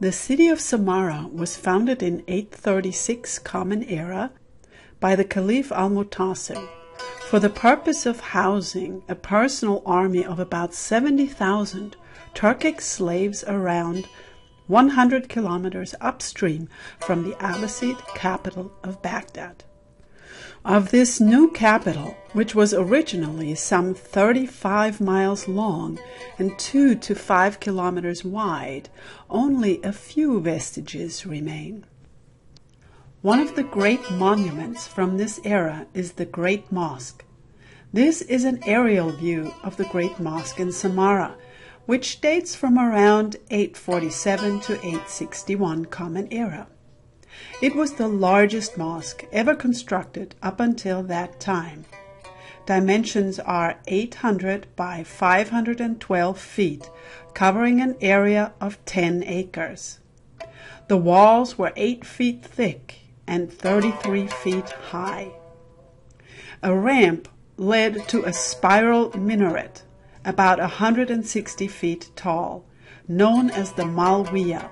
The city of Samara was founded in 836 Common Era by the Caliph al-Mutasim for the purpose of housing a personal army of about 70,000 Turkic slaves around 100 kilometers upstream from the Abbasid capital of Baghdad. Of this new capital, which was originally some 35 miles long and 2 to 5 kilometers wide, only a few vestiges remain. One of the great monuments from this era is the Great Mosque. This is an aerial view of the Great Mosque in Samara, which dates from around 847 to 861 Common Era. It was the largest mosque ever constructed up until that time. Dimensions are 800 by 512 feet, covering an area of 10 acres. The walls were 8 feet thick and 33 feet high. A ramp led to a spiral minaret, about 160 feet tall, known as the Malwiya.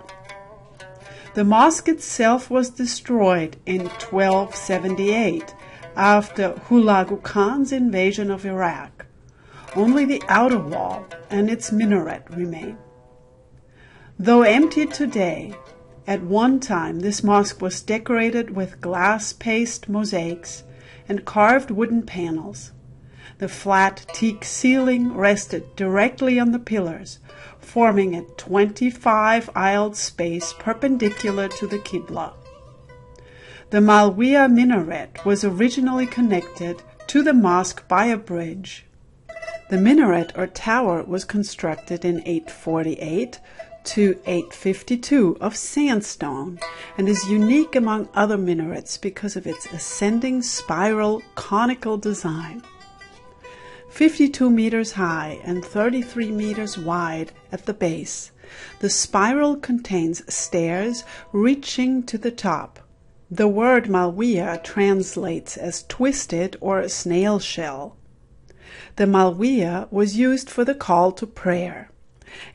The mosque itself was destroyed in 1278 after Hulagu Khan's invasion of Iraq. Only the outer wall and its minaret remain. Though empty today, at one time this mosque was decorated with glass paste mosaics and carved wooden panels. The flat teak ceiling rested directly on the pillars, forming a 25-aisled space perpendicular to the Qibla. The Malwiya minaret was originally connected to the mosque by a bridge. The minaret or tower was constructed in 848 to 852 of sandstone and is unique among other minarets because of its ascending spiral conical design. 52 meters high and 33 meters wide at the base, the spiral contains stairs reaching to the top. The word Malwiya translates as twisted or snail shell. The Malwiya was used for the call to prayer.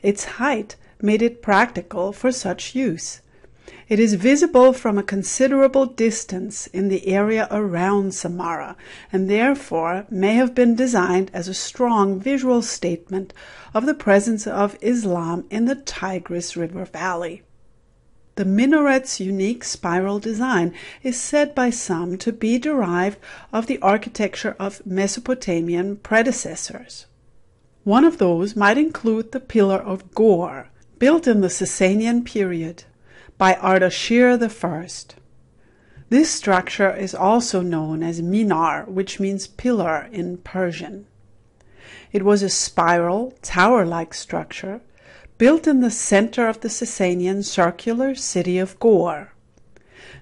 Its height made it practical for such use. It is visible from a considerable distance in the area around Samara, and therefore may have been designed as a strong visual statement of the presence of Islam in the Tigris River Valley. The minaret's unique spiral design is said by some to be derived of the architecture of Mesopotamian predecessors. One of those might include the Pillar of Gore, built in the Sasanian period by Ardashir I. This structure is also known as Minar, which means pillar in Persian. It was a spiral, tower-like structure built in the center of the Sasanian circular city of Gore.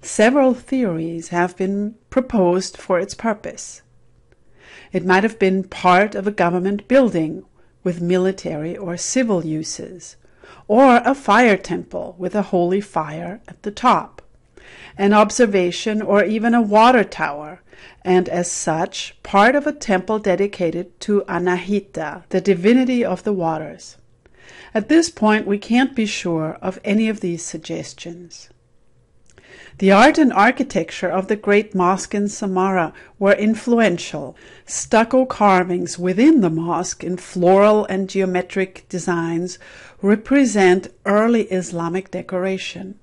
Several theories have been proposed for its purpose. It might have been part of a government building with military or civil uses, or a fire temple with a holy fire at the top, an observation or even a water tower, and as such part of a temple dedicated to Anahita, the divinity of the waters. At this point we can't be sure of any of these suggestions. The art and architecture of the Great Mosque in Samara were influential. Stucco carvings within the mosque in floral and geometric designs represent early Islamic decoration.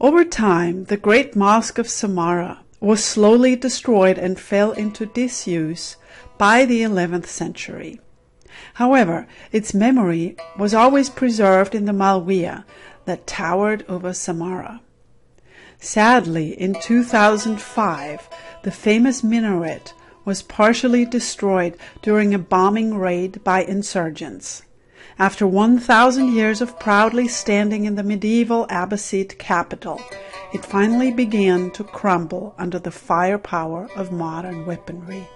Over time, the Great Mosque of Samara was slowly destroyed and fell into disuse by the 11th century. However, its memory was always preserved in the Malwiya that towered over Samara. Sadly, in 2005, the famous minaret was partially destroyed during a bombing raid by insurgents. After 1,000 years of proudly standing in the medieval Abbasid capital, it finally began to crumble under the firepower of modern weaponry.